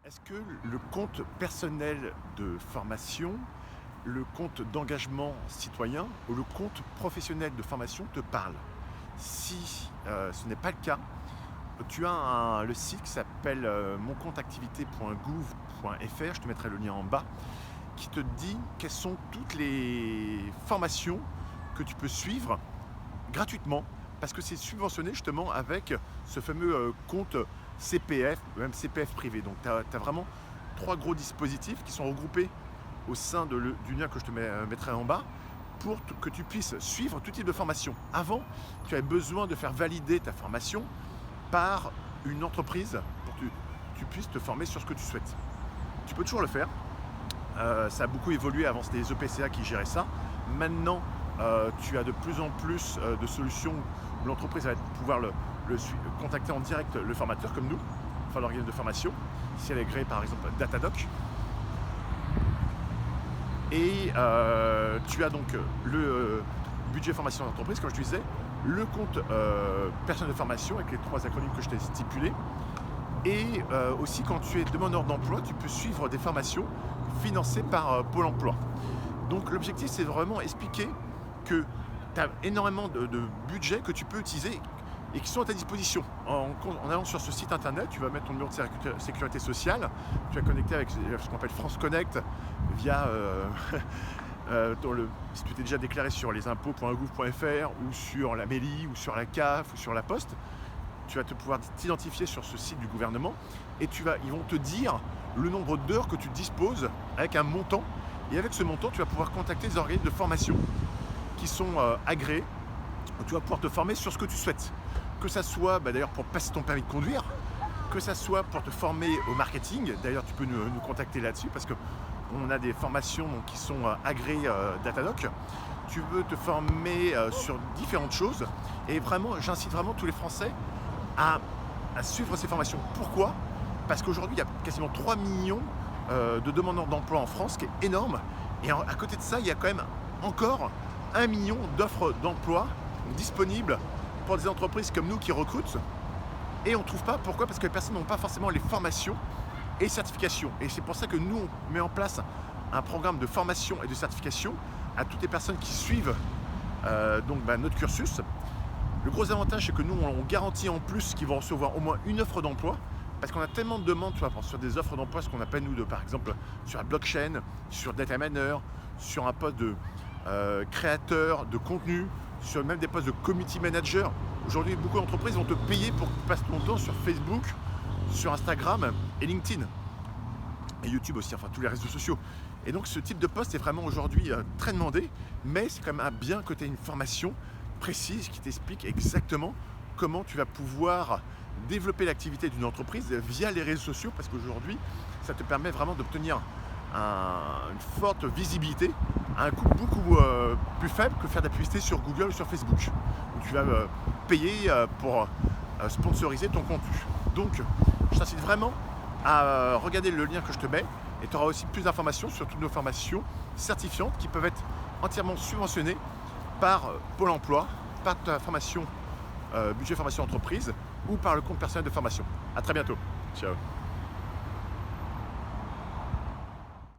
Est-ce que le compte personnel de formation, le compte d'engagement citoyen ou le compte professionnel de formation te parle? Si ce n'est pas le cas, tu as le site qui s'appelle moncompteactivité.gouv.fr, je te mettrai le lien en bas, qui te dit quelles sont toutes les formations que tu peux suivre gratuitement, parce que c'est subventionné justement avec ce fameux compte CPF, même CPF privé. Donc tu as vraiment trois gros dispositifs qui sont regroupés au sein du lien que je te mettrai en bas pour que tu puisses suivre tout type de formation. Avant, tu avais besoin de faire valider ta formation par une entreprise pour que tu puisses te former sur ce que tu souhaites. Tu peux toujours le faire. Ça a beaucoup évolué. Avant, c'était les EPCA qui géraient ça. Maintenant, tu as de plus en plus de solutions où l'entreprise va pouvoir contacter en direct le formateur comme nous, enfin l'organisme de formation, si elle est agréée par exemple Datadoc. Et tu as donc le budget formation d'entreprise, comme je te disais, le compte personnel de formation avec les trois acronymes que je t'ai stipulés. Et aussi quand tu es demandeur d'emploi, tu peux suivre des formations financées par Pôle emploi. Donc l'objectif, c'est vraiment expliquer que tu as énormément de budgets que tu peux utiliser et qui sont à ta disposition. En allant sur ce site internet, tu vas mettre ton numéro de sécurité sociale, tu vas connecter avec ce qu'on appelle France Connect via si tu t'es déjà déclaré sur lesimpôts.gouv.fr ou sur la mairie ou sur la CAF ou sur la Poste, tu vas pouvoir t'identifier sur ce site du gouvernement et ils vont te dire le nombre d'heures que tu disposes avec un montant. Et avec ce montant, tu vas pouvoir contacter les organismes de formation qui sont agréés. Tu vas pouvoir te former sur ce que tu souhaites. Que ça soit d'ailleurs pour passer ton permis de conduire, que ça soit pour te former au marketing. D'ailleurs, tu peux nous contacter là-dessus parce qu'on a des formations qui sont agréées Datadoc. Tu veux te former sur différentes choses. Et vraiment, j'incite vraiment tous les Français à suivre ces formations. Pourquoi? Parce qu'aujourd'hui, il y a quasiment 3 millions de demandeurs d'emploi en France, ce qui est énorme. Et à côté de ça, il y a quand même encore 1 million d'offres d'emploi disponibles pour des entreprises comme nous qui recrutent. Et on ne trouve pas. Pourquoi? Parce que les personnes n'ont pas forcément les formations et les certifications. Et c'est pour ça que nous, on met en place un programme de formation et de certification à toutes les personnes qui suivent notre cursus. Le gros avantage, c'est que nous, on garantit en plus qu'ils vont recevoir au moins une offre d'emploi. Parce qu'on a tellement de demandes sur des offres d'emploi, ce qu'on appelle nous, par exemple, sur la blockchain, sur data miner, sur un poste de créateur de contenu, sur même des postes de community manager. Aujourd'hui, beaucoup d'entreprises vont te payer pour que tu passes ton temps sur Facebook, sur Instagram et LinkedIn. Et YouTube aussi, enfin tous les réseaux sociaux. Et donc ce type de poste est vraiment aujourd'hui très demandé, mais c'est quand même bien que tu aies une formation précise qui t'explique exactement comment tu vas pouvoir développer l'activité d'une entreprise via les réseaux sociaux, parce qu'aujourd'hui, ça te permet vraiment d'obtenir une forte visibilité à un coût beaucoup plus faible que faire de la publicité sur Google ou sur Facebook, où tu vas payer pour sponsoriser ton contenu. Donc, je t'incite vraiment à regarder le lien que je te mets et tu auras aussi plus d'informations sur toutes nos formations certifiantes qui peuvent être entièrement subventionnées par Pôle emploi, par ta formation budget formation entreprise ou par le compte personnel de formation. À très bientôt. Ciao.